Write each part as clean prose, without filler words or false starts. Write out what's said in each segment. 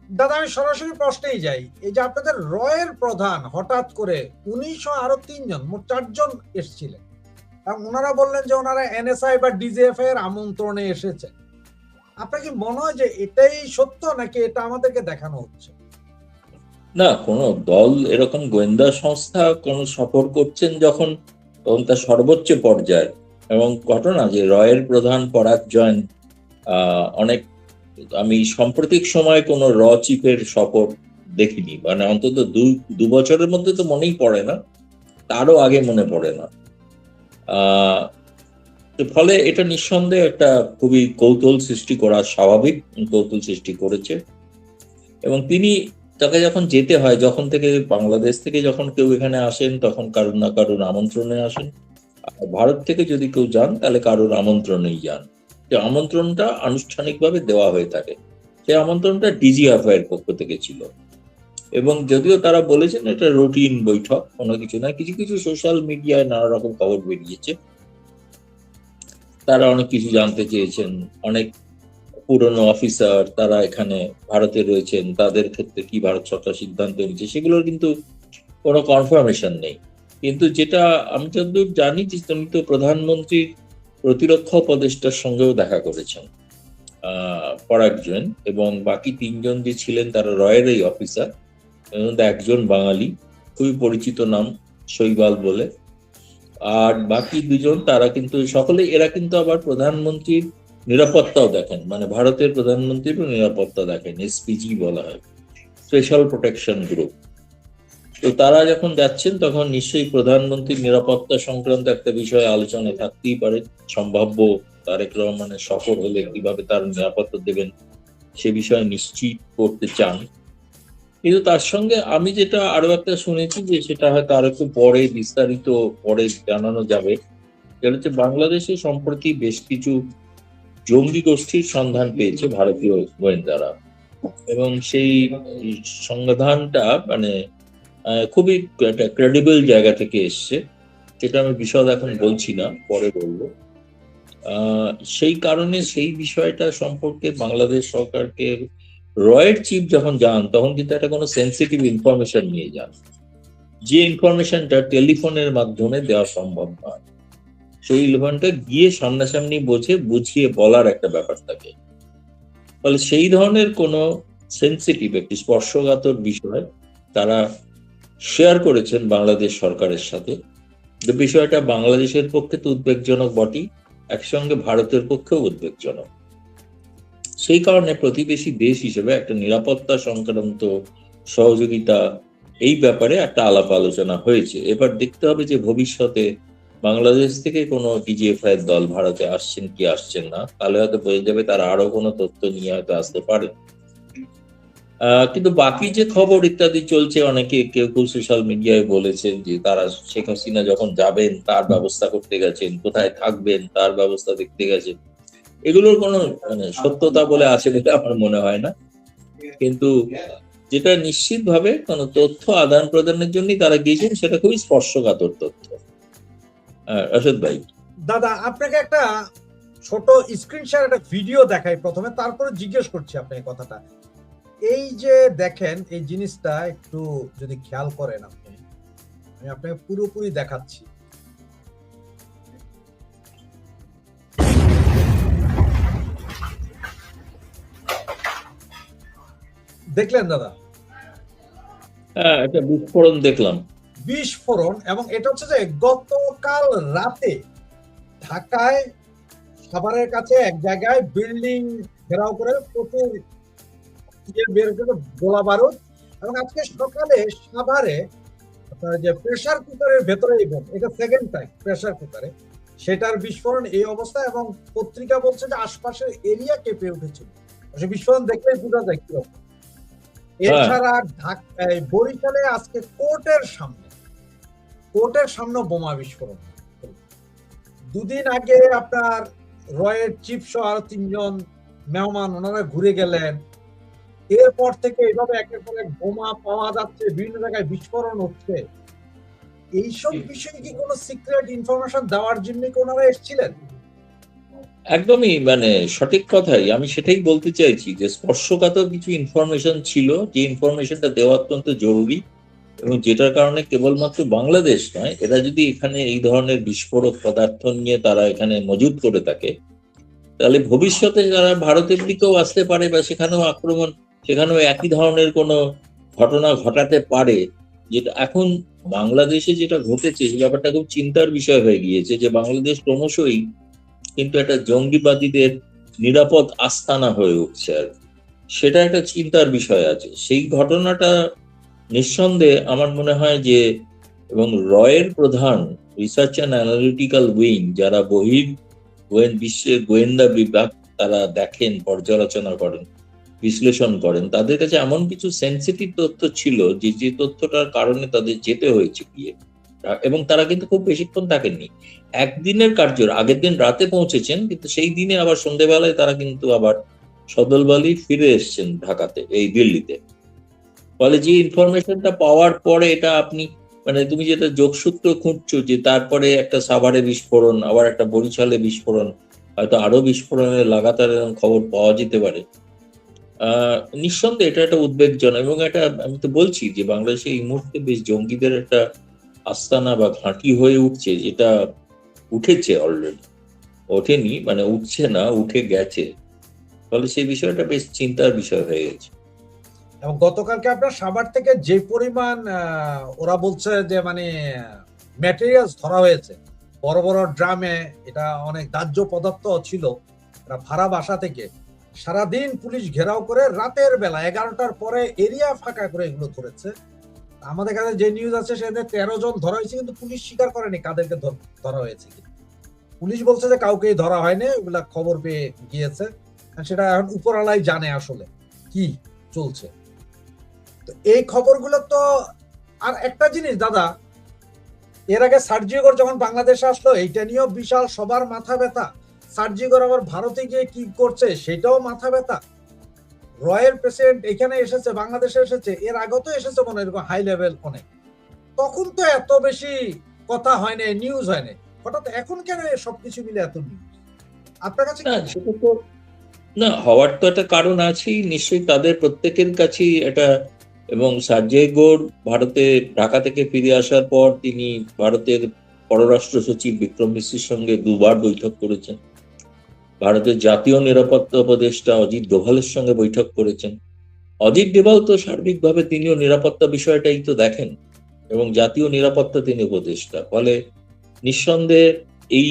দাদা আমি সরাসরি প্রশ্নেই যাই, এই যে আপনাদের রয়ের প্রধান হঠাৎ করে 19 আরো 3 জন, মোট 4 জন এসেছিলেন, এবং ওনারা বললেন যে ওনারা এনএসআই বা ডিজিএফআই এর আমন্ত্রণে এসেছে। আপনার কি মনে হয় যে এটাই সত্য, নাকি এটা আমাদেরকে দেখানো হচ্ছে? না, কোন দল এরকম গোয়েন্দা সংস্থা কোন সফর করছেন যখন, তখন তার সর্বোচ্চ পর্যায়ে, এবং ঘটনা যে রয়ের প্রধান পরাগ জৈন অনেক, আমি সাম্প্রতিক সময় কোন চিফের সফর দেখিনি, মানে অন্তত দু বছরের মধ্যে তো মনেই পড়ে না, তারও আগে মনে পড়ে না। ফলে এটা নিঃসন্দেহে একটা খুবই কৌতূহল সৃষ্টি করা স্বাভাবিক, কৌতূহল সৃষ্টি করেছে। এবং তিনি, তাকে যখন যেতে হয়, যখন থেকে বাংলাদেশ থেকে যখন কেউ এখানে আসেন তখন কারুর না কারুর আমন্ত্রণে আসেন, আর ভারত থেকে যদি কেউ যান তাহলে কারুর আমন্ত্রণেই যান। যে আমন্ত্রণটা আনুষ্ঠানিকভাবে দেওয়া হয়ে থাকে, সেই আমন্ত্রণটা ডিজিএফআই এর পক্ষ থেকে ছিল। এবং যদিও তারা বলেছেন এটা রুটিন বৈঠক, কোনো কিছু না, কিছু কিছু সোশ্যাল মিডিয়ায় নানা রকম খবর বেরিয়েছে, তারা অনেক কিছু জানতে চেয়েছেন। অনেক পুরনো অফিসার তারা এখানে ভারতে রয়েছেন, তাদের ক্ষেত্রে কি ভারত সরকার সিদ্ধান্ত নিচ্ছে সেগুলোর কিন্তু কোনো কনফার্মেশন নেই। কিন্তু যেটা আমি যতদূর জানি যে তিনি তো প্রধানমন্ত্রীর প্রতিরক্ষা উপদেষ্টার সঙ্গেও দেখা করেছেন, পরাগ জৈন, এবং বাকি 3 জন যে ছিলেন তারা রয়েরই অফিসার, এর মধ্যে একজন বাঙালি, খুবই পরিচিত নাম, শৈবাল বলে। আর বাকি 2জন তারা কিন্তু এরা কিন্তু আবার প্রধানমন্ত্রীর নিরাপত্তাও দেখেন, মানে ভারতের প্রধানমন্ত্রীর নিরাপত্তা দেখেন, এসপিজি বলা হয়, স্পেশাল প্রোটেকশন গ্রুপ। তো তারা যখন যাচ্ছেন তখন নিশ্চয়ই প্রধানমন্ত্রীর নিরাপত্তা সংক্রান্ত একটা বিষয়ে আলোচনা থাকতেই পারে। সম্ভাব্য তারেক রহমানের সফর হলে কিভাবে তার নিরাপত্তা দেবেন সে বিষয়ে নিশ্চিত করতে চান। কিন্তু তার সঙ্গে আমি যেটা আরো একটা শুনেছি, যে সেটা হয়তো আরো একটু পরে বিস্তারিত পরে জানানো যাবে, সেটা হচ্ছে বাংলাদেশে সম্প্রতি বেশ কিছু জঙ্গি গোষ্ঠীর সন্ধান পেয়েছে ভারতীয় গোয়েন্দারা, এবং সেই সন্ধানটা মানে খুবই একটা ক্রেডিবল জায়গা থেকে এসছে। সেটা আমি বিশদ এখন বলছি না, পরে বলবো। সেই কারণে সেই বিষয়টা সম্পর্কে বাংলাদেশ সরকারকে, রয়ের চিফ যখন যান তখন কিন্তু একটা কোনো সেন্সিটিভ ইনফরমেশন নিয়ে যান, যে ইনফরমেশনটা টেলিফোনের মাধ্যমে দেওয়া সম্ভব নয়, সেই ইনফরমেশনটা গিয়ে সামনাসামনি বুঝিয়ে বলার একটা ব্যাপার থাকে। ফলে সেই ধরনের কোনো সেন্সিটিভ একটি স্পর্শকাতর বিষয় তারা শেয়ার করেছেন বাংলাদেশ সরকারের সাথে। যে বিষয়টা বাংলাদেশের পক্ষে তো উদ্বেগজনক বটেই, একসঙ্গে ভারতের পক্ষেও উদ্বেগজনক। সেই কারণে প্রতিবেশী দেশ হিসেবে একটা নিরাপত্তা সংক্রান্ত সহযোগিতা, এই ব্যাপারে একটা আলাপ আলোচনা হয়েছে। এবার দেখতে হবে যে ভবিষ্যতে বাংলাদেশ থেকে কোনো ডিজিএফআই এর দল ভারতে আসছেন কি আসছেন না, তাহলে হয়তো বোঝা যাবে তারা আরো কোনো তথ্য নিয়ে হয়তো আসতে পারে। কিন্তু বাকি যে খবর ইত্যাদি চলছে, অনেকে কেউ কেউ সোশ্যাল মিডিয়ায় বলেছেন যে তারা শেখ হাসিনা যখন যাবেন তার ব্যবস্থা করতে গেছেন, কোথায় থাকবেন তার ব্যবস্থা দেখতে গেছেন, এগুলোর কোনো মানে সত্যতা বলে আছে বলে আমার মনে হয় না। কিন্তু যেটা নিশ্চিতভাবে কোনো তথ্য আদান প্রদানের জন্যই তারা গিয়েছেন, সেটা খুবই স্পর্শকাতর তথ্য। রাশেদ ভাই, দাদা আপনাকে একটা ছোট স্ক্রিনশট, একটা ভিডিও দেখাই প্রথমে, তারপরে জিজ্ঞেস করছি আপনাকে কথাটা। এই যে দেখেন এই জিনিসটা একটু যদি খেয়াল করেন আপনি, আমি আপনাকে পুরোপুরি দেখাচ্ছি। দেখলেন দাদা? একটা বিস্ফোরণ দেখলাম। বিস্ফোরণ, এবং এটা হচ্ছে যে গতকাল রাতে ঢাকায় সাভারের কাছে এক জায়গায় বিল্ডিং ঘেরাও করে প্রচুর বের করে গোলা বারুদ, এবং আজকে সকালে সাভারে যে প্রেসার কুকারের ভেতরে এটা সেকেন্ড টাইম প্রেসার কুকারে সেটার বিস্ফোরণ এই অবস্থা, এবং পত্রিকা বলছে যে আশপাশের এরিয়া কেঁপে উঠেছিল। সে বিস্ফোরণ দেখলেই বোঝা যায় কিরকম। এছাড়া বরিশালে আজকে কোর্টের সামনে বোমা বিস্ফোরণ। দুদিন আগে আপনার রয়ের চিফ সহ আরো 3 জন মেহমান ওনারা ঘুরে গেলেন, এরপর থেকে এভাবে একের পর এক বোমা পাওয়া যাচ্ছে, বিভিন্ন জায়গায় বিস্ফোরণ হচ্ছে। এইসব বিষয়ে কি কোনো সিক্রেট ইনফরমেশন দেওয়ার জন্য কি ওনারা এসেছিলেন? একদমই মানে সঠিক কথাই, আমি সেটাই বলতে চাইছি যে স্পর্শকাতর কিছু ইনফরমেশন ছিল, যে ইনফরমেশনটা দেওয়া অত্যন্ত জরুরি, এবং যেটার কারণে কেবলমাত্র বাংলাদেশ নয়, এরা যদি এখানে এই ধরনের বিস্ফোরক পদার্থ নিয়ে তারা এখানে মজুত করে থাকে, তাহলে ভবিষ্যতে যারা ভারতের দিকেও আসতে পারে বা সেখানেও আক্রমণ, সেখানেও একই ধরনের কোনো ঘটনা ঘটাতে পারে। যেটা এখন বাংলাদেশে যেটা ঘটেছে সেই ব্যাপারটা খুব চিন্তার বিষয় হয়ে গিয়েছে, যে বাংলাদেশ ক্রমশই কিন্তু একটা জঙ্গিবাদীদের নিরাপদ আস্তানা হয়ে উঠছে আর কি। সেটা একটা চিন্তার বিষয় আছে সেই ঘটনাটা। নিঃসন্দেহে আমার মনে হয় যে, এবং রয়ের প্রধান রিসার্চ অ্যান্ড অ্যানালিটিক্যাল উইং, যারা বিশ্বের গোয়েন্দা বিভাগ, তারা দেখেন, পর্যালোচনা করেন, বিশ্লেষণ করেন, তাদের কাছে এমন কিছু সেন্সিটিভ তথ্য ছিল যে যে তথ্যটার কারণে তাদের যেতে হয়েছে গিয়ে, এবং তারা কিন্তু খুব বেশিক্ষণ থাকেননি, একদিনের কার্য, আগের দিন রাতে পৌঁছেছেন, কিন্তু সেই দিনে আবার সন্ধ্যেবেলায় তারা কিন্তু আবার সদলবলই ফিরে এসছেন ঢাকাতে, এই দিল্লিতে। ফলে যে ইনফরমেশনটা পাওয়ার পরে, এটা আপনি মানে তুমি যেটা যোগসূত্র খুঁজছো, যে তারপরে একটা সাভারে বিস্ফোরণ, আবার একটা বরিশালে বিস্ফোরণ, হয়তো আরো বিস্ফোরণের লাগাতার এরকম খবর পাওয়া যেতে পারে। নিঃসন্দেহে এটা একটা উদ্বেগজনক, এবং এটা আমি তো বলছি যে বাংলাদেশে এই মুহূর্তে বেশ জঙ্গিদের একটা আস্তানা বা ঘাঁটি হয়ে উঠছে, যেটা উঠেছে অলরেডি, ওঠেনি মানে উঠছে না, উঠে গেছে। ফলে সেই বিষয়টা বেশ চিন্তার বিষয় হয়ে গেছে। এবং গতকালকে আপনার সাভার থেকে যে পরিমাণ ওরা বলছে যে মানে ম্যাটেরিয়ালস ধরা হয়েছে বড় বড় ড্রামে, এটা অনেক দাহ্য পদার্থ ছিল, এটা ভাড়া বাসা থেকে সারাদিন পুলিশ ঘেরাও করে রাতের বেলা 11টার পরে এরিয়া ফাঁকা করে এগুলো ধরেছে। আমাদের কাছে যে নিউজ আছে সেখানে 13 জন ধরা হয়েছে, কিন্তু পুলিশ স্বীকার করেনি কাদেরকে ধরা হয়েছে। পুলিশ বলছে যে কাউকেই ধরা হয়নি, ওগুলা খবর পেয়ে গিয়েছে, সেটা এখন উপরওয়ালাই জানে আসলে কি চলছে। তো এই খবরগুলো তো, আর একটা জিনিস দাদা, এর আগে সার্জিওর যখন বাংলাদেশে আসলো এইটা নিয়েও বিশাল সবার মাথা ব্যথা, সার্জিওর আবার ভারতে গিয়ে কি করছে সেটাও মাথা ব্যথা। রয়্যাল প্রেসিডেন্ট এখানে এসেছে, বাংলাদেশে এসেছে, এর আগেও তো এসেছে মনে এরকম হাই লেভেল অনেক, তখন তো এত বেশি কথা হয় না, নিউজ হয় না, হঠাৎ এখন কেন সবকিছু মিলে এত নিউজ? আপনার কাছে না সেটা তো, না হওয়ার তো একটা কারণ আছেই নিশ্চয়ই, তাদের প্রত্যেকের কাছেই এটা। এবং সার্জেই গোর ভারতে ঢাকা থেকে ফিরে আসার পর তিনি ভারতের পররাষ্ট্র সচিব বিক্রম মিশ্রির সঙ্গে দুবার বৈঠক করেছেন, ভারতের জাতীয় নিরাপত্তা উপদেষ্টা অজিত ডোভালের সঙ্গে বৈঠক করেছেন। অজিত ডোভাল তো সার্বিকভাবে তিনিও নিরাপত্তা বিষয়টাই তো দেখেন, এবং জাতীয় নিরাপত্তা তিনি উপদেষ্টা। ফলে নিঃসন্দেহে এই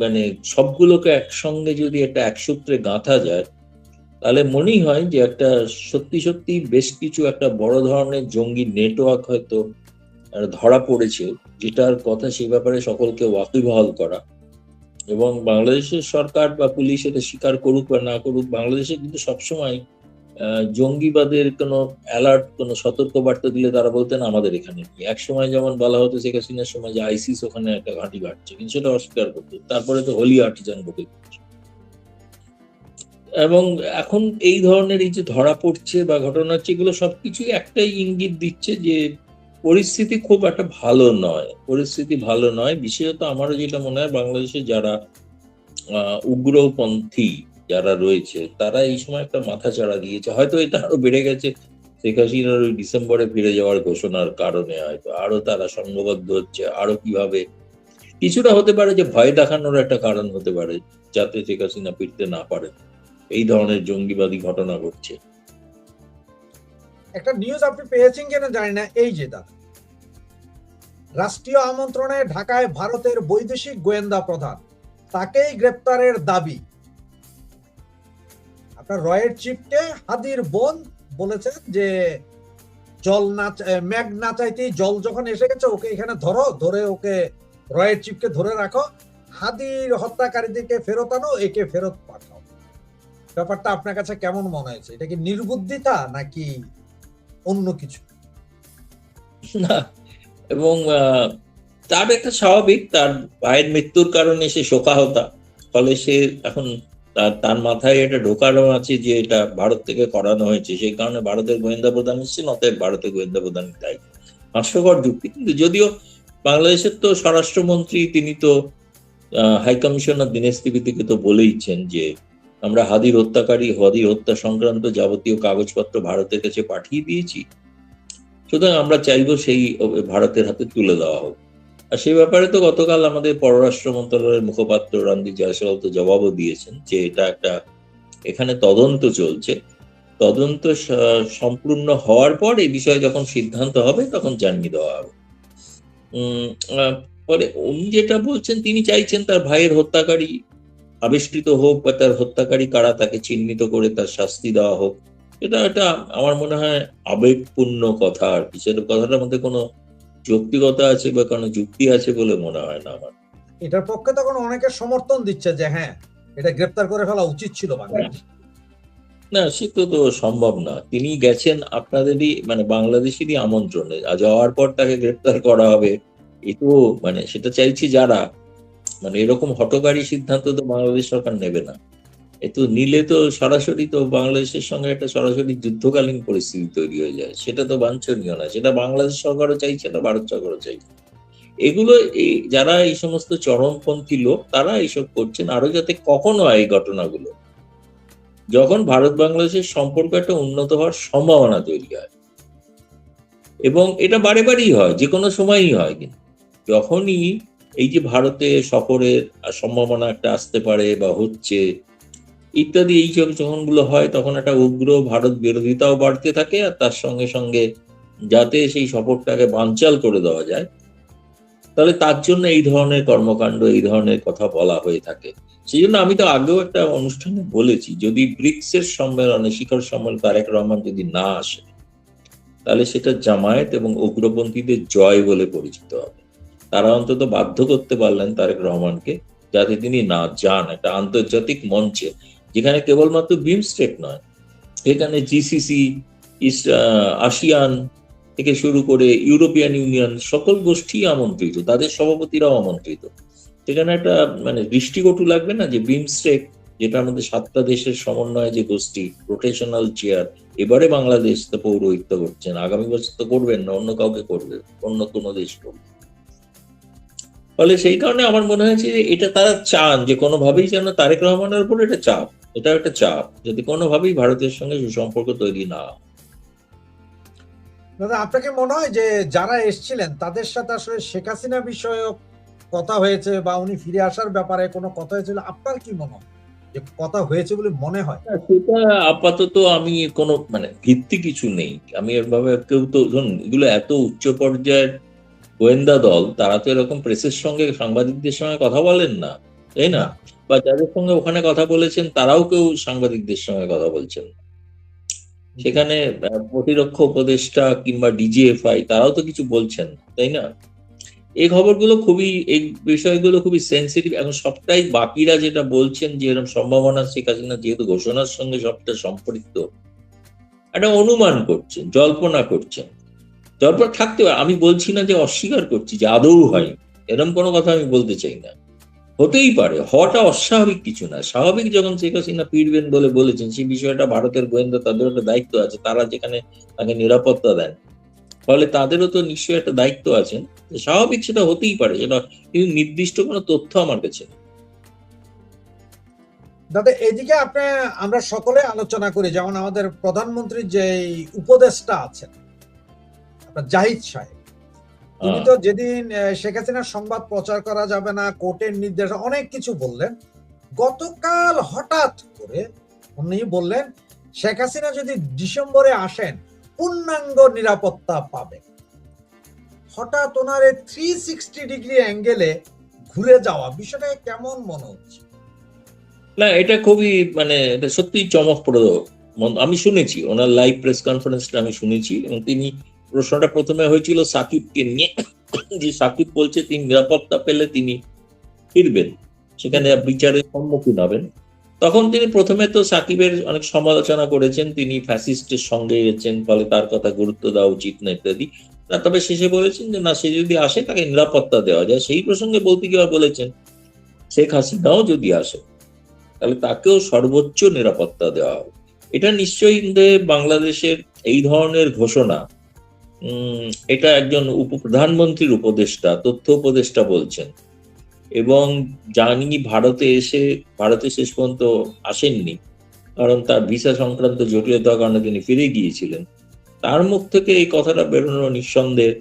মানে সবগুলোকে একসঙ্গে যদি একটা এক সূত্রে গাঁথা যায়, তাহলে মনেই হয় যে একটা সত্যি সত্যি বেশ কিছু একটা বড় ধরনের জঙ্গি নেটওয়ার্ক হয়তো ধরা পড়েছে, যেটার কথা সেই ব্যাপারে সকলকে ওয়াকিবহাল করা। এবং বাংলাদেশের সরকার বা পুলিশ এটা স্বীকার করুক বা না করুক, বাংলাদেশে কিন্তু সবসময় জঙ্গিবাদের কোনো অ্যালার্ট, কোনো সতর্কবার্তা দিলে তারা বলতেন আমাদের এখানে কি। এক সময় যেমন বলা হতো শেখ হাসিনার সময় যে আইসিস ওখানে একটা ঘাঁটি বাড়ছে, কিন্তু সেটা অস্বীকার করতো। তারপরে তো হোলি আর্টিজান ঢুকে গেছে। এবং এখন এই ধরনের এই যে ধরা পড়ছে বা ঘটনা হচ্ছে, এগুলো সবকিছুই একটাই ইঙ্গিত দিচ্ছে যে পরিস্থিতি খুব একটা ভালো নয়, পরিস্থিতি ভালো নয়। বিশেষত আমারও যেটা মনে হয়, বাংলাদেশে যারা উগ্রপন্থী যারা রয়েছে, তারা এই সময় একটা মাথাচাড়া দিয়েছে। হয়তো এটা আরো বেড়ে গেছে শেখ হাসিনার ওই ডিসেম্বরে ফিরে যাওয়ার ঘোষণার কারণে, হয়তো আরো তারা সংঘবদ্ধ হচ্ছে, আরো কিভাবে কিছুটা হতে পারে যে ভয় দেখানোর একটা কারণ হতে পারে, যাতে শেখ হাসিনা ফিরতে না পারে, এই ধরনের জঙ্গিবাদী ঘটনা ঘটছে। একটা নিউজ আপনি পেয়েছেন কিনা জানি না, এই যে দাদা, রাষ্ট্রীয় আমন্ত্রণে ঢাকায় ভারতের বৈদেশিক গোয়েন্দা প্রধান, তাকেই গ্রেপ্তারের দাবি। আপনার রয়ের চিফকে হাদির বোন বলেছেন যে জল না, মেঘ না চাইতেই জল যখন এসে গেছে, ওকে এখানে ধরো, ধরে ওকে রয়ের চিফকে ধরে রাখো, হাদির হত্যাকারীদেরকে ফেরত আনো, একে ফেরত পাঠাও। ব্যাপারটা আপনার কাছে কেমন মনে হয়েছে? এটা কি নির্বুদ্ধিতা নাকি অন্য কিছু? না, এবং তার একটা স্বাভাবিক, তার ভাইয়ের মৃত্যুর কারণে সে শোকাহতা। ফলে সে এখন তার মাথায় এটা ঢোকানো আছে যে এটা ভারত থেকে করানো হয়েছে, সেই কারণে ভারতের গোয়েন্দা প্রধান এসেছেন, অতএব ভারতের গোয়েন্দা প্রধান দায়ী। হাস্যকর যুক্তি, কিন্তু যদিও বাংলাদেশের তো স্বরাষ্ট্রমন্ত্রী, তিনি তো হাই কমিশনার দীনেশ ত্রিবেদীকে তো বলেইছেন যে আমরা হাদির হত্যা সংক্রান্ত যাবতীয় কাগজপত্র ভারতের কাছে পাঠিয়ে দিয়েছি, সুতরাং আমরা চাইবো সেই ভারতের হাতে তুলে দেওয়া হোক। আর সেই ব্যাপারে তো গতকাল আমাদের পররাষ্ট্র মন্ত্রণালয়ের মুখপাত্র রণদীপ জয়সওয়াল তো জবাবও দিয়েছেন যে এটা একটা, এখানে তদন্ত চলছে, তদন্ত সম্পূর্ণ হওয়ার পর এই বিষয়ে যখন সিদ্ধান্ত হবে তখন জানিয়ে দেওয়া হবে। ফলে উনি যেটা বলছেন, তিনি চাইছেন তার ভাইয়ের হত্যাকারী আবিষ্কৃত হোক বা তার হত্যাকারী কারা তাকে চিহ্নিত করে তার শাস্তি দেওয়া হোক। এটা আমার মনে হয় আবেগপূর্ণ কথা, আর কি। সেটা কথাটার মধ্যে কোনো যৌক্তিকতা আছে বা কোনো যুক্তি আছে বলে মনে হয় না আমার। এটার পক্ষে তখন অনেকে সমর্থন দিচ্ছে যে হ্যাঁ, এটা গ্রেপ্তার করে ফেলা উচিত ছিল বাংলাদেশ। না, সে তো সম্ভব না। তিনি গেছেন আপনাদেরই মানে বাংলাদেশেরই আমন্ত্রণে, যাওয়ার পর তাকে গ্রেপ্তার করা হবে, এতো মানে সেটা চাইছি যারা, মানে এরকম হঠকারী সিদ্ধান্ত তো বাংলাদেশ সরকার নেবে না। এতো নিলে তো সরাসরি তো বাংলাদেশের সঙ্গে একটা সরাসরি যুদ্ধকালীন পরিস্থিতি তৈরি হয়ে যায়, সেটা তো বাঞ্ছনীয় না। সেটা বাংলাদেশ সরকারও চাইছে না, ভারত সরকারও চাইছে। এগুলো যারা এই সমস্ত চরমপন্থী লোক তারা এইসব করছেন আরো যাতে কখনো এই ঘটনাগুলো, যখন ভারত বাংলাদেশের সম্পর্ক একটা উন্নত হওয়ার সম্ভাবনা তৈরি হয়, এবং এটা বারে বারেই হয়, যে কোনো সময়ই হয়, কিন্তু যখনই এই যে ভারতে সফরের সম্ভাবনা একটা আসতে পারে বা হচ্ছে ইত্যাদি, এই যখনগুলো হয় তখন একটা উগ্র ভারত বিরোধিতাও বাড়তে থাকে, আর তার সঙ্গে সঙ্গে যাতে সেই সফরটাকে বানচাল করে দেওয়া যায়, তাহলে তার জন্য এই ধরনের কর্মকাণ্ড, এই ধরনের কথা বলা হয়ে থাকে। সেই জন্য আমি তো আগেও একটা অনুষ্ঠানে বলেছি, যদি ব্রিক্সের সম্মেলনে, শিখর সম্মেলনে তারেক রহমান যদি না আসে, তাহলে সেটা জামায়াত এবং উগ্রপন্থীদের জয় বলে পরিচিত হবে। তারা অন্তত বাধ্য করতে পারলেন তারেক রহমানকে যাতে তিনি না যান একটা আন্তর্জাতিক মঞ্চে, যেখানে কেবলমাত্র বিমস্টেক নয়, এখানে জিসিসি, আসিয়ান থেকে শুরু করে ইউরোপিয়ান ইউনিয়ন সকল গোষ্ঠী আমন্ত্রিত, তাদের সভাপতিরাও আমন্ত্রিত। সেখানে একটা মানে দৃষ্টিকটু লাগবে না যে বিমস্টেক, যেটার মধ্যে 7টা দেশের সমন্বয়ে যে গোষ্ঠী, রোটেশনাল চেয়ার, এবারে বাংলাদেশ তো পৌরোহিত্য করছেন, আগামী বছর তো করবেন না, অন্য কাউকে করবে, অন্য কোনো দেশ করবে। ফলে সেই কারণে আমার মনে হয়েছে যে এটা তারা চান যে কোনোভাবেই যেন তারেক রহমানের উপর এটা চাপ, এটা একটা চাপ, যদি কোনোভাবেই ভারতের সঙ্গে সুসম্পর্ক তৈরি না। দাদা, আপনাকে মনে হয় যে যারা এসেছিলেন তাদের সাথে আসলে শেখ হাসিনা বিষয়ক কথা হয়েছে বা উনি ফিরে আসার ব্যাপারে কোনো কথা হয়েছিল? আপনার কি মনে হয় যে কথা হয়েছে বলে মনে হয়? সেটা আপাতত আমি কোনো মানে ভিত্তি কিছু নেই, আমি এভাবে কেউ তো ধরুন এগুলো এত উচ্চ পর্যায়ের গোয়েন্দা দল, তারা তো এরকম প্রেসের সঙ্গে, সাংবাদিকদের সঙ্গে কথা বলেন না, তাই না? বা যাদের সঙ্গে ওখানে কথা বলেছেন তারাও কেউ সাংবাদিকদের সঙ্গে কথা বলছেন না। সেখানে প্রতিরক্ষা উপদেষ্টা কিংবা ডিজিএফআই তারাও তো কিছু বলছেন না, তাই না? এই খবরগুলো খুবই, এই বিষয়গুলো খুবই সেন্সিটিভ। এখন সবটাই বাকিরা যেটা বলছেন যে এরকম সম্ভাবনা, শেখ হাসিনা যেহেতু ঘোষণার সঙ্গে সবটা সম্পৃক্ত, একটা অনুমান করছেন, জল্পনা করছেন। জল্পনা থাকতে পারে, আমি বলছি না যে অস্বীকার করছি যে আদৌ হয়, এরকম কোনো কথা আমি বলতে চাই না। হতেই পারে, হওয়াটা অস্বাভাবিক কিছু না। স্বাভাবিক যখন শেখ হাসিনা ফিরবেন বলে বলেছেন, সেই বিষয়টা ভারতের গোয়েন্দা, তাদের একটা দায়িত্ব আছে, তারা যেখানে তাকে নিরাপত্তা দেন, ফলে তাদেরও তো নিশ্চয়ই একটা দায়িত্ব আছে। স্বাভাবিক, সেটা হতেই পারে, সেটা কিন্তু নির্দিষ্ট কোনো তথ্য আমার কাছে নেই। দাদা, এদিকে আমরা সকলে আলোচনা করি, যেমন আমাদের প্রধানমন্ত্রীর যে উপদেষ্টা আছেন আপনার জাহিদ সাহেব, তিনি তো যেদিন শেখ হাসিনার সংবাদ প্রচার করা যাবে না, কোর্টের নির্দেশ, অনেক কিছু বললেন। গতকাল হঠাৎ করে উনি বললেন শেখ হাসিনা যদি ডিসেম্বরে আসেন পূর্ণাঙ্গ নিরাপত্তা পাবে। হঠাৎ ওনার 360 ডিগ্রি অ্যাঙ্গেলে ঘুরে যাওয়া বিষয়টা কেমন মনে হচ্ছে? না, এটা খুবই মানে এটা সত্যিই চমকপ্রদ। আমি শুনেছি ওনার লাইভ প্রেস কনফারেন্সটা আমি শুনেছি, এবং তিনি প্রশ্নটা প্রথমে হয়েছিল সাকিবকে নিয়ে, যে সাকিব বলছে তিনি নিরাপত্তা পেলে তিনি ফিরবেন, সেখানে বিচারের সম্মুখীন হবেন। তখন তিনি প্রথমে তো সাকিবের অনেক সমালোচনা করেছেন, তিনি ফ্যাসিস্টের সঙ্গে গেছেন, ফলে তার কথা গুরুত্ব দেওয়া উচিত না ইত্যাদি। তবে শেষে বলেছেন যে না, সে যদি আসে তাকে নিরাপত্তা দেওয়া যায়। সেই প্রসঙ্গে বলতে গিয়ে বলেছেন শেখ হাসিনাও যদি আসে তাহলে তাকেও সর্বোচ্চ নিরাপত্তা দেওয়া হবে। এটা নিশ্চয়ই বাংলাদেশের এই ধরনের ঘোষণা, এটা একজন প্রধানমন্ত্রীর উপদেষ্টা, তথ্য উপদেষ্টা বলছেন, এবং জানি ভারতে শেষ পর্যন্ত আসেননি, কারণ তার ভিসা সংক্রান্ত জটিলতার কারণে তিনি ফিরে গিয়েছিলেন। তার মুখ থেকে এই কথাটা বেরোনো নিঃসন্দেহে।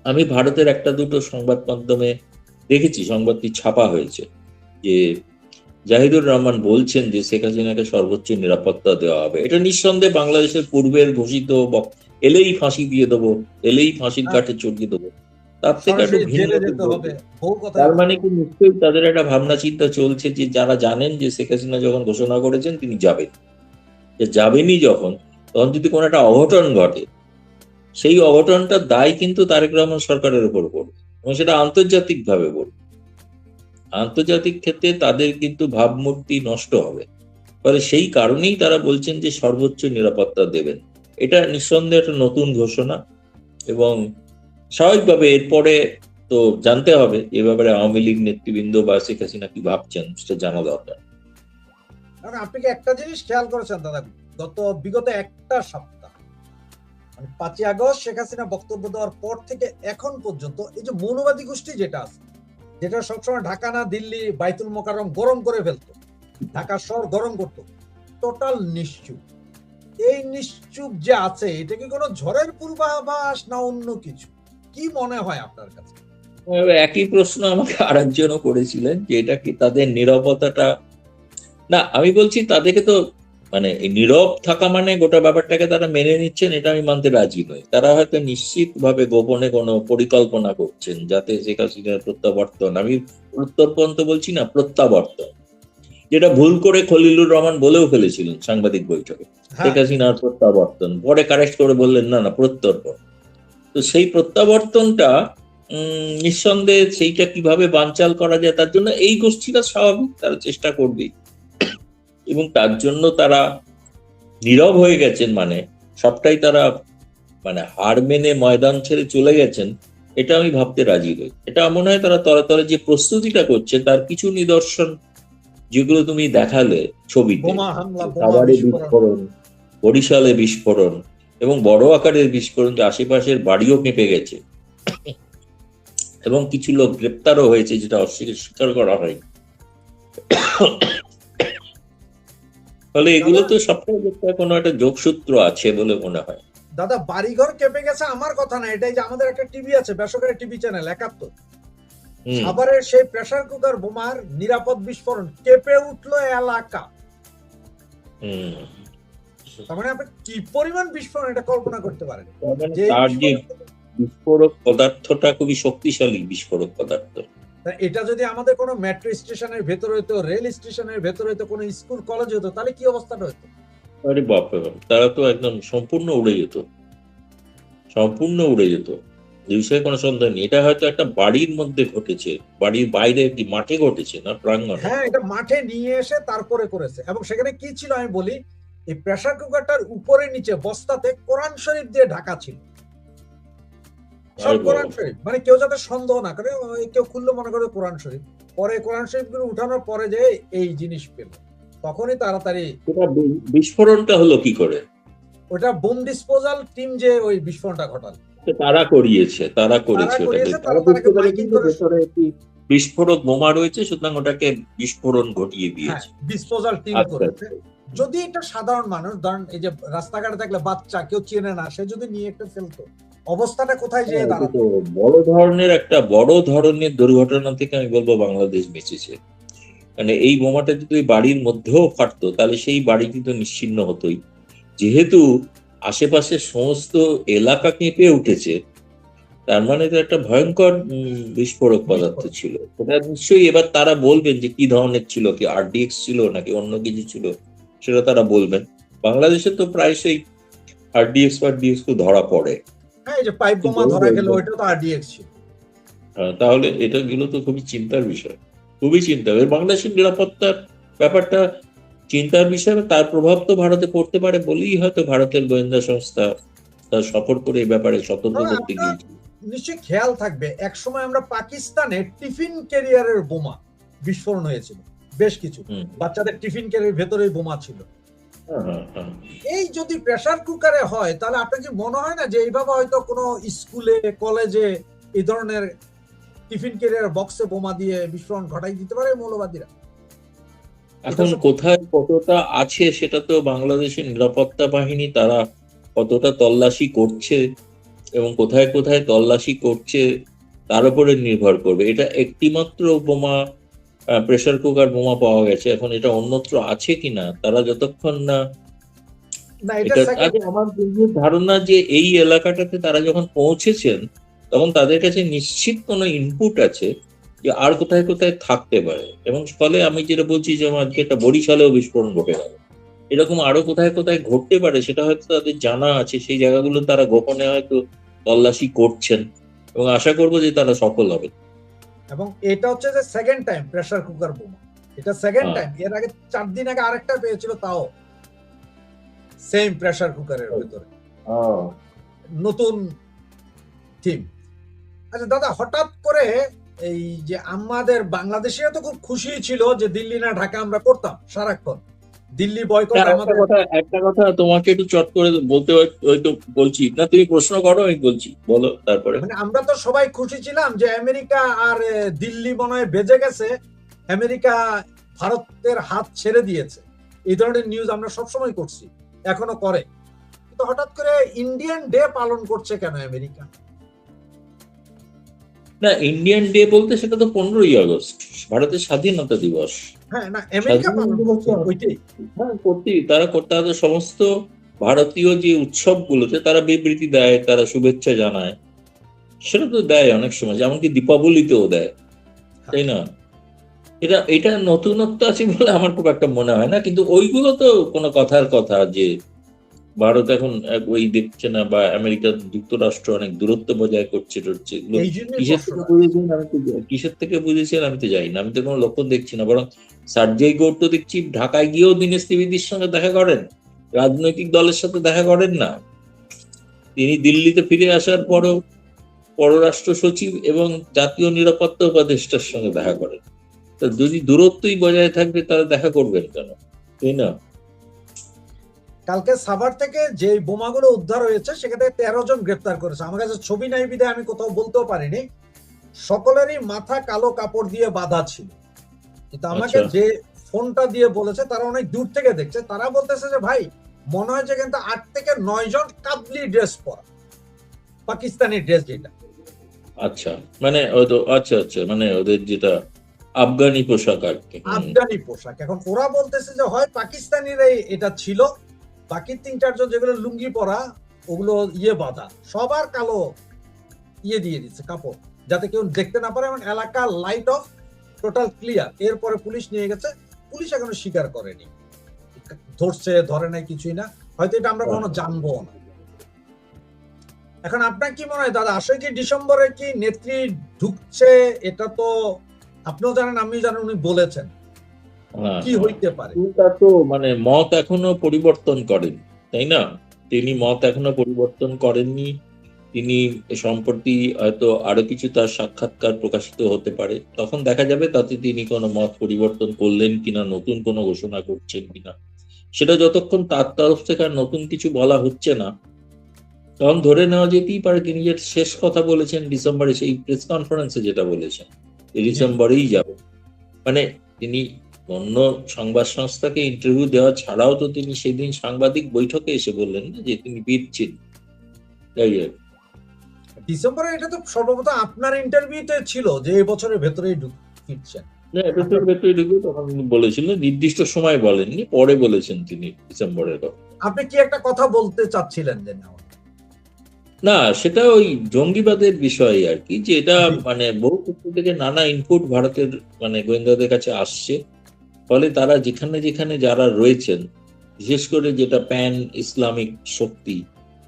আমি ভারতের একটা দুটো সংবাদ মাধ্যমে দেখেছি, সংবাদটি ছাপা হয়েছে, যে জাহিদুর রহমান বলছেন যে শেখ হাসিনাকে সর্বোচ্চ নিরাপত্তা দেওয়া হবে। এটা নিঃসন্দেহে বাংলাদেশের পূর্বের ঘোষিত এলেই ফাঁসি দিয়ে দেবো, এলেই ফাঁসির কাঠে চড়িয়ে দেবো, তার থেকে একটু ভিন্ন। তার মানে কি নিশ্চয়ই তাদের একটা ভাবনা চিন্তা চলছে যে যারা জানেন যে শেখ হাসিনা যখন ঘোষণা করেছেন তিনি যাবেনই যখন, তখন যদি কোনো একটা অঘটন ঘটে, সেই অঘটনটার দায় কিন্তু তারেক রহমান সরকারের উপর পড়বে, এবং সেটা আন্তর্জাতিক ভাবে পড়বে। আন্তর্জাতিক ক্ষেত্রে তাদের কিন্তু ভাবমূর্তি নষ্ট হবে। ফলে সেই কারণেই তারা বলছেন যে সর্বোচ্চ নিরাপত্তা দেবেন। এটা নিঃসন্দেহে একটা নতুন ঘোষণা, এবং স্বাভাবিকভাবে এরপরে তো জানতে হবে এ ব্যাপারে আওয়ামী লীগ নেতৃবৃন্দ বা শেখ হাসিনা কি ভাবছেন, সেটা জানা দরকার। আপনি কি একটা জিনিস খেয়াল করেছেন দাদা, বিগত একটা সপ্তাহ, 5ই আগস্ট শেখ হাসিনা বক্তব্য দেওয়ার পর থেকে এখন পর্যন্ত এই যে মৌলবাদী গোষ্ঠী যেটা আছে, যেটা সবসময় ঢাকা না দিল্লি বাইতুল মোকাররম গরম করে ফেলতো, ঢাকা শহর গরম করতো, টোটাল নিশ্চুপ। এই নিশ্চুপ যে আছে, এটা কি কোনো ঝড়ের পূর্বাভাস না অন্য কিছু? কি মনে হয় আপনার কাছে? একই প্রশ্ন আমাকে আরেকজনও করেছিলেন যে এটা কি তাদের নীরবতাটা, না আমি বলছি তাদেরকে তো মানে নীরব থাকা মানে গোটা ব্যাপারটাকে তারা মেনে নিচ্ছেন, এটা আমি মানতে রাজি নই। তারা হয়তো নিশ্চিত ভাবে গোপনে কোনো পরিকল্পনা করছেন যাতে শেখ হাসিনার প্রত্যাবর্তন, আমি প্রত্যর্পণ তো বলছি না, প্রত্যাবর্তন, যেটা ভুল করে খলিলুর রহমান বলেও ফেলেছিলেন সাংবাদিক বৈঠকে, শেখ হাসিনার প্রত্যাবর্তন, পরে কারেক্ট করে বললেন না না প্রত্যর্পণ। তো সেই প্রত্যাবর্তনটা নিঃসন্দেহে সেইটা কিভাবে বানচাল করা যায় তার জন্য এই গোষ্ঠীটা স্বাভাবিক, তারা চেষ্টা করবে, এবং তার জন্য তারা নীরব হয়ে গেছেন, মানে সবটাই তারা মানে হার মেনে ময়দান ছেড়ে চলে গেছেন, এটা আমি ভাবতে রাজি নই। এটা মনে হয় তারা তরে তরে যে প্রস্তুতিটা করছে তার কিছু নিদর্শন যেগুলো তুমি দেখালে ছবিতে, সাভারে বিস্ফোরণ, বরিশালে বিস্ফোরণ এবং বড় আকারের বিস্ফোরণ, যে আশেপাশের বাড়িও কেঁপে গেছে এবং কিছু লোক গ্রেপ্তারও হয়েছে, যেটা অস্বীকার করা হয়। ফলে এগুলো তো সবটাই কোনো একটা যোগসূত্র আছে বলে মনে হয়। দাদা বাড়িঘর কেঁপে গেছে আমার কথা না, এটাই যে আমাদের একটা টিভি আছে, বেসরকারি টিভি চ্যানেল 71, সাভারের সেই প্রেসার কুকার বোমার নিরাপদ বিস্ফোরণ, কেঁপে উঠলো এলাকা। তার মানে আপনি কি পরিমাণ বিস্ফোরণ এটা কল্পনা করতে পারেন। তার যে বিস্ফোরক পদার্থটা খুবই শক্তিশালী বিস্ফোরক পদার্থ। এটা যদি আমাদের কোনো মেট্রো স্টেশনের ভেতর হইতো, রেল স্টেশনের ভেতর হইতো, কোনো স্কুল কলেজ হতো, তাহলে কি অবস্থাটা হতো? আরে বাপরে বাপ, তারা তো একদম সম্পূর্ণ উড়ে যেত, সম্পূর্ণ উড়ে যেত, এই বিষয়ে কোনো সন্দেহ নেই। এটা হয়তো একটা বাড়ির মধ্যে ঘটেছে, বাড়ির বাইরে কি মাঠে ঘটেছে না প্রাঙ্গণে? হ্যাঁ, এটা মাঠে নিয়ে এসে তারপরে করেছে। এবং সেখানে কি ছিল আমি বলি, এই প্রেসার কুকারটার উপরে নিচে বস্তাতে কোরআন শরীফ দিয়ে ঢাকা ছিল, সব কোরআন শরীফ, মানে কেউ যাতে সন্দেহ না করে, কেউ খুললে মনে করে কোরআন শরীফ, পরে কোরআন শরীফ গুলো উঠানোর পরে যে এই জিনিস পেল, তখনই তাড়াতাড়ি। বিস্ফোরণটা হলো কি করে? ওটা বোম ডিসপোজাল টিম যে ওই বিস্ফোরণটা ঘটাল, তারা করিয়েছে বিস্ফোরক বোমা রয়েছে, সুতরাং ওটাকে বিস্ফোরণ ঘটিয়ে দিয়েছে, ডিসপোজাল টিম করেছে। যদি এটা সাধারণ মানুষ, ধরেন এই যে রাস্তাঘাটে থাকলে বাচ্চা কেউ চেনে না, সে যদি নিয়ে একটা ফেলতো, অবস্থাটা কোথায় যেয়ে দাঁড়াতো? বড় ধরনের দুর্ঘটনা থেকে আমি বলবো বাংলাদেশ বেঁচেছে। মানে এই বোমাটা যদি বাড়ির মধ্যেও ফাটতো তাহলে সেই বাড়ি কিন্তু নিশ্চিহ্ন হতোই। যেহেতু আশেপাশের সমস্ত এলাকা কেঁপে উঠেছে, তার মানে তো একটা ভয়ঙ্কর বিস্ফোরক পদার্থ ছিল। সেটা নিশ্চয়ই এবার তারা বলবেন যে কি ধরনের ছিল, কি আরডিএক্স ছিল নাকি অন্য কিছু ছিল, সেটা তারা বলবেন। বাংলাদেশে তো প্রায়শই আরডিএক্স ধরা পড়ে। হ্যাঁ, এই যে পাইপ বোমা ধরা গেল, ওইটা তো আরডিএক্স ছিল। তাহলে এটা গেল তো খুবই চিন্তার বিষয়, খুবই চিন্তা। বাংলাদেশের নিরাপত্তার ব্যাপারটা চিন্তার বিষয়, তার প্রভাব তো ভারতে পড়তে পারে বলেই হয়তো ভারতের গোয়েন্দা সংস্থা তার সফর করে এই ব্যাপারে সতর্ক করতে গিয়েছে। নিশ্চয়ই খেয়াল থাকবে, এক সময় আমরা পাকিস্তানে টিফিন ক্যারিয়ারের বোমা বিস্ফোরণ হয়েছিল, বেশ কিছু বাচ্চাদের টিফিন ক্যারিয়ার ভেতরে বোমা ছিল। এই যদি প্রেসার কুকারে হয়, তাহলে আপনার কি মনে হয় না যে এইভাবে হয়তো কোনো স্কুলে কলেজে এই ধরনের টিফিন ক্যারিয়ার বক্সে বোমা দিয়ে বিস্ফোরণ ঘটাই দিতে পারে মৌলবাদীরা। এখন কোথায় কতটা আছে সেটা তো বাংলাদেশের নিরাপত্তা বাহিনী তারা কতটা তল্লাশি করছে এবং কোথায় কোথায় তল্লাশি করছে তার উপরে নির্ভর করবে। এটা একটিমাত্র বোমা, প্রেসার কুকার বোমা পাওয়া গেছে, এখন এটা অন্যত্র আছে কিনা তারা যতক্ষণ না আমার ধারণা যে এই এলাকাটাতে তারা যখন পৌঁছেছেন তখন তাদের কাছে নিশ্চিত কোনো ইনপুট আছে যে আর কোথায় কোথায় থাকতে পারে, এবং ফলে আমি যেটা বলছি যে আজকে একটা বরিশালেও বিস্ফোরণ ঘটে গেল, এরকম আরো কোথায় কোথায় ঘটতে পারে সেটা হয়তো তাদের জানা আছে। সেই জায়গাগুলো তারা গোপনে হয়তো তল্লাশি করছেন এবং আশা করবো যে তারা সফল হবে। এবং এটা হচ্ছে যে সেকেন্ড টাইম প্রেসার কুকার বোমা, এটা সেকেন্ড টাইম। এর আগে 4 দিন আগে আরেকটা পেয়েছিল, তাও সেম প্রেসার কুকারের ভিতরে, নতুন থিম। আচ্ছা দাদা, হঠাৎ করে এই যে আমাদের বাংলাদেশিরা তো খুব খুশি ছিল যে দিল্লি না ঢাকা আমরা করতাম সারাক্ষণ, দিল্লি বয়কট। একটা কথা তোমাকে একটু চট করে বলতে হয়তো বলছি না, তুমি প্রশ্ন করো, আমি বলছি, বলো তারপরে। মানে আমরা তো সবাই খুশি ছিলাম যে আমেরিকা আর দিল্লি মনে হয় বেজে গেছে, আমেরিকা ভারতের হাত ছেড়ে দিয়েছে, এই ধরনের নিউজ আমরা সবসময় করছি, এখনো করে। কিন্তু হঠাৎ করে ইন্ডিয়ান ডে পালন করছে কেন আমেরিকা? না, ইন্ডিয়ান ডে বলতে সেটা তো 15ই আগস্ট, ভারতের স্বাধীনতা দিবস। হ্যাঁ, না আমেরিকা পালন করছে ওইটাই। হ্যাঁ, তারা তাদের সমস্ত ভারতীয় যে উৎসবগুলোতে তারা বিবৃতি দেয়, তারা শুভেচ্ছা জানায়, সেটা তো দেয় অনেক সময়, যেমনকি দীপাবলিতেও দেয়, তাই না? এটা নতুনত্ব আছে বলে আমার খুব একটা মনে হয় না, কিন্তু ওইগুলো তো কোনো কথার কথা যে ভারত এখন ওই দেখছে না, বা আমেরিকা যুক্তরাষ্ট্র অনেক দূরত্ব বজায় করছে টরছে, কিসের থেকে বুঝেছেন আমি তো জানি না, আমি তো কোনো লক্ষণ দেখছি না। বরং সার্জেই গৌর তো দেখছি ঢাকায় গিয়েও দীনেশ ত্রিবেদীর সঙ্গে দেখা করেন, রাজনৈতিক দলের সাথে দেখা করেন না, তিনি দিল্লিতে ফিরে আসার পরও পররাষ্ট্র সচিব এবং জাতীয় নিরাপত্তা উপদেষ্টার সঙ্গে দেখা করেন। তা যদি দূরত্বই বজায় থাকবে তাহলে দেখা করবেন কেন, তাই না? কালকে সাভার থেকে যে বোমাগুলো উদ্ধার হয়েছে সেখানে 13 জন গ্রেফতার করেছে। আমার কাছে ছবি নাই বিধায় আমি কোথাও বলতেও পারিনি। সকলেরই মাথা কালো কাপড় দিয়ে বাঁধা ছিল, কিন্তু আমাকে যে ফোনটা দিয়ে বলেছে তারা অনেক দূর থেকে দেখছে, তারা বলতেছে যে ভাই মনে হয় যে কিন্তু 8 থেকে 9 জন কাবলি ড্রেস পরা, পাকিস্তানি ড্রেস যেটা। আচ্ছা, মানে আচ্ছা আচ্ছা, মানে ওদের যেটা আফগানি পোশাক আর কি, আফগানি পোশাক। এখন ওরা বলতেছে যে হয় পাকিস্তানিরাই এটা ছিল, বাকি 3-4 জন যেগুলো লুঙ্গি পরা ওগুলো বাঁধা, সবার কালো দিয়ে দিচ্ছে কাপড় যাতে কেউ দেখতে না পারে, এবং এলাকা লাইট অফ, টোটাল ক্লিয়ার। এরপরে পুলিশ নিয়ে গেছে, পুলিশ এখনো স্বীকার করেনি, ধরছে ধরে নাই কিছুই না, হয়তো এটা আমরা কখনো জানবো না। এখন আপনার কি মনে হয় দাদা, আসলে কি ডিসেম্বরে কি নেত্রী ঢুকছে? এটা তো আপনিও জানেন, আমিও জানেন, উনি বলেছেন, কি হইতে পারে? তো মানে মত এখনো পরিবর্তন করেন, তাই না? তিনি মত এখনো পরিবর্তন করেননি। তিনি সম্প্রতি হয়তো আরো কিছু তার সাক্ষাৎকার প্রকাশিত হতে পারে, তখন দেখা যাবে তাতে তিনি কোনো মত পরিবর্তন করলেন কিনা, নতুন কোনো ঘোষণা করছেন কিনা। সেটা যতক্ষণ তার তরফ থেকে আর নতুন কিছু বলা হচ্ছে না, তখন ধরে নেওয়া যেতেই পারে তিনি যে শেষ কথা বলেছেন ডিসেম্বরে, সেই প্রেস কনফারেন্সে যেটা বলেছেন ডিসেম্বরেই যাবে। মানে তিনি অন্য সংবাদ সংস্থাকে ইন্টারভিউ দেওয়া ছাড়াও তো তিনি সেদিন সাংবাদিক বৈঠকে এসে বললেন না যে তিনি ফিরছেন। ডিসেম্বরে এটা তো সর্বপ্রথম আপনার ইন্টারভিউতে ছিল যে এই বছরের ভেতরেই ফিরছেন। তখন বলেছিলেন, নির্দিষ্ট সময় বলেননি, পরে বলেছেন তিনি ডিসেম্বরের কথা। আপনি কি একটা কথা বলতে চাচ্ছিলেন? যে না, সেটা ওই জঙ্গিবাদের বিষয় আর কি, যে এটা মানে বহু ক্ষেত্র থেকে নানা ইনপুট ভারতের মানে গোয়েন্দাদের কাছে আসছে, ফলে তারা যেখানে যেখানে যারা রয়েছেন, বিশেষ করে যেটা প্যান ইসলামিক শক্তি,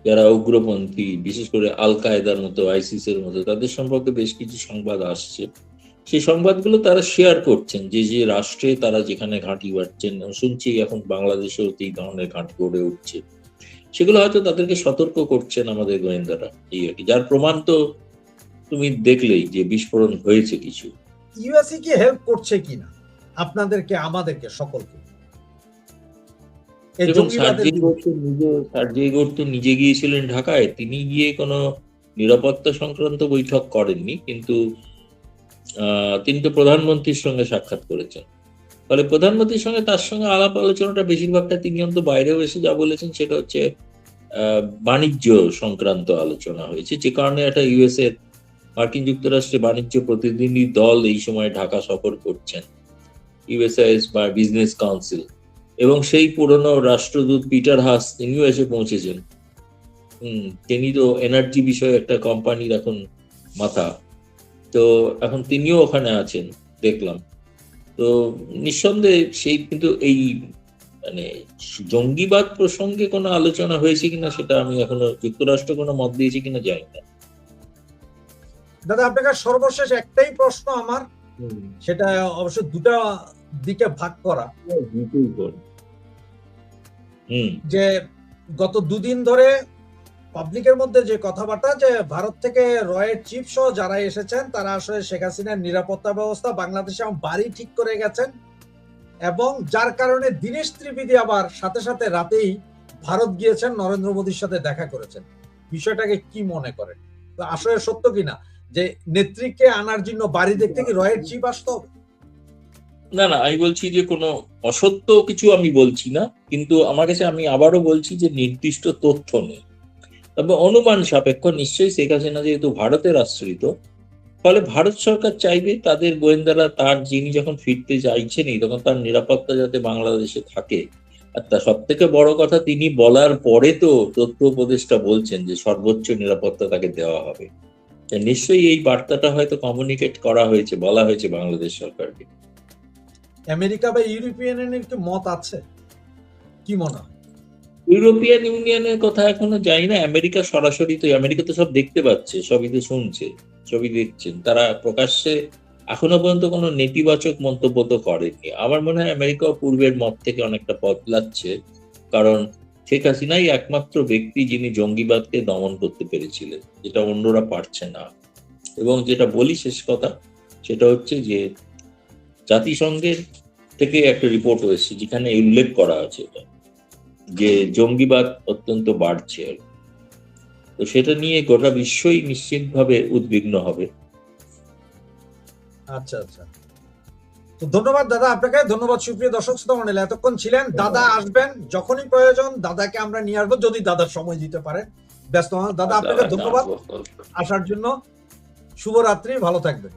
যারা উগ্রপন্থী, বিশেষ করে আল কায়েদার মতো, আইসিস এর মতো, তাদের সম্পর্কে বেশ কিছু সংবাদ আসছে। সেই সংবাদগুলো তারা শেয়ার করছেন, যে যে রাষ্ট্রে তারা যেখানে ঘাঁটি বাড়ছেন, শুনছি এখন বাংলাদেশেও এই ধরনের ঘাঁটি গড়ে উঠছে, সেগুলো হয়তো তাদেরকে সতর্ক করছেন আমাদের গোয়েন্দারা, এই আর কি। যার প্রমাণ তো তুমি দেখলেই যে বিস্ফোরণ হয়েছে কিছু। ইউএসএ কি হেল্প করছে কিনা আপনাদেরকে, আমাদেরকে, সকলকে? সার্জেই গৌর তো নিজে গিয়েছিলেন ঢাকায়, তিনি গিয়ে কোনো নিরাপত্তা সংক্রান্ত বৈঠক করেননি, কিন্তু তিনি তো প্রধানমন্ত্রীর সঙ্গে সাক্ষাৎ করেছেন। ফলে প্রধানমন্ত্রীর সঙ্গে তার সঙ্গে আলাপ আলোচনাটা বেশিরভাগটা তিনি অন্তত বাইরেও এসে যা বলেছেন সেটা হচ্ছে বাণিজ্য সংক্রান্ত আলোচনা হয়েছে, যে কারণে একটা মার্কিন যুক্তরাষ্ট্রে বাণিজ্য প্রতিনিধি দল এই সময় ঢাকা সফর করছেন, ইউএসআইএস বা বিজনেস কাউন্সিল, এবং সেই পুরনো রাষ্ট্রদূত পিটার হাস তিনিও এসে পৌঁছেছেন। তিনি তো এনার্জি বিষয়ে একটা কোম্পানির এখন মাথা, তো এখন তিনিও ওখানে আছেন দেখলাম। তো নিঃসন্দেহে সেই, কিন্তু এই মানে জঙ্গিবাদ প্রসঙ্গে কোনো আলোচনা হয়েছে কিনা সেটা আমি এখনো, যুক্তরাষ্ট্র কোনো মত দিয়েছে কিনা জানি না। দাদা আপনাকে সর্বশেষ একটাই প্রশ্ন আমার, সেটা অবশ্য দুটা দিকে ভাগ করা, যে গত দুদিন ধরে পাবলিকের মধ্যে যে কথাবার্তা যে ভারত থেকে রয়ের চিফ সহ যারা এসেছেন তারা আসলে শেখ হাসিনার নিরাপত্তা ব্যবস্থা বাংলাদেশে বাড়ি ঠিক করে গেছেন, এবং যার কারণে দীনেশ ত্রিবেদী আবার সাথে সাথে রাতেই ভারত গিয়েছেন, নরেন্দ্র মোদীর সাথে দেখা করেছেন। বিষয়টাকে কি মনে করেন? তো আসলে সত্য কিনা যে নেত্রীকে আনার জন্য বাড়ি দেখতে কি রয়ের চিফ আসতে হবে? না না, আমি বলছি যে কোনো অসত্য কিছু আমি বলছি না, কিন্তু আমার কাছে, আমি আবারও বলছি যে নির্দিষ্ট তথ্য নেই, তবে অনুমান সাপেক্ষ নিশ্চয়ই শেখ হাসিনা যেহেতু ভারতের আশ্রিত, ফলে ভারত সরকার চাইবে তাদের গোয়েন্দারা তার, যিনি যখন ফিরতে চাইছেনই তখন তার নিরাপত্তা যাতে বাংলাদেশে থাকে। আর তা সব থেকে বড় কথা, তিনি বলার পরে তো তথ্য উপদেষ্টা বলছেন যে সর্বোচ্চ নিরাপত্তা তাকে দেওয়া হবে। নিশ্চয়ই এই বার্তাটা হয়তো কমিউনিকেট করা হয়েছে, বলা হয়েছে বাংলাদেশ সরকারকে। আমেরিকা বা ইউরোপিয়ান ইউনিয়নের কি মত আছে, কি মনে হয়? ইউরোপিয়ান ইউনিয়নের কথা এখনো জানি না। আমেরিকা সরাসরি তো, আমেরিকা তো সব দেখতে পাচ্ছে, সবই তো শুনছে, সবই দেখছেন। তারা প্রকাশ্যে এখনো পর্যন্ত কোনো নেতিবাচক মন্তব্য তো করেনি। আমার মনে হয় আমেরিকাও পূর্বের মত থেকে অনেকটা বদলাচ্ছে, কারণ শেখ হাসিনাই একমাত্র ব্যক্তি যিনি জঙ্গিবাদকে দমন করতে পেরেছিলেন, যেটা অন্যরা পারছে না। এবং যেটা বলি শেষ কথা, সেটা হচ্ছে যে জাতিসংঘের থেকে একটা রিপোর্ট হয়েছে যেখানে উল্লেখ করা আছে যে জঙ্গিবাদ অত্যন্ত বাড়ছে, তো সেটা নিয়ে গোটা বিশ্বই নিশ্চিতভাবে উদ্বিগ্ন হবে। আচ্ছা আচ্ছা, তো ধন্যবাদ দাদা আপনাকে, ধন্যবাদ সুপ্রিয় দর্শক শ্রোতা মণ্ডলী, এতক্ষণ ছিলেন। দাদা আসবেন যখনই প্রয়োজন, দাদাকে আমরা নিয়ে আসবো যদি দাদা সময় দিতে পারেন। ব্যস্ত হন দাদা, আপনাকে ধন্যবাদ আসার জন্য। শুভরাত্রি, ভালো থাকবেন।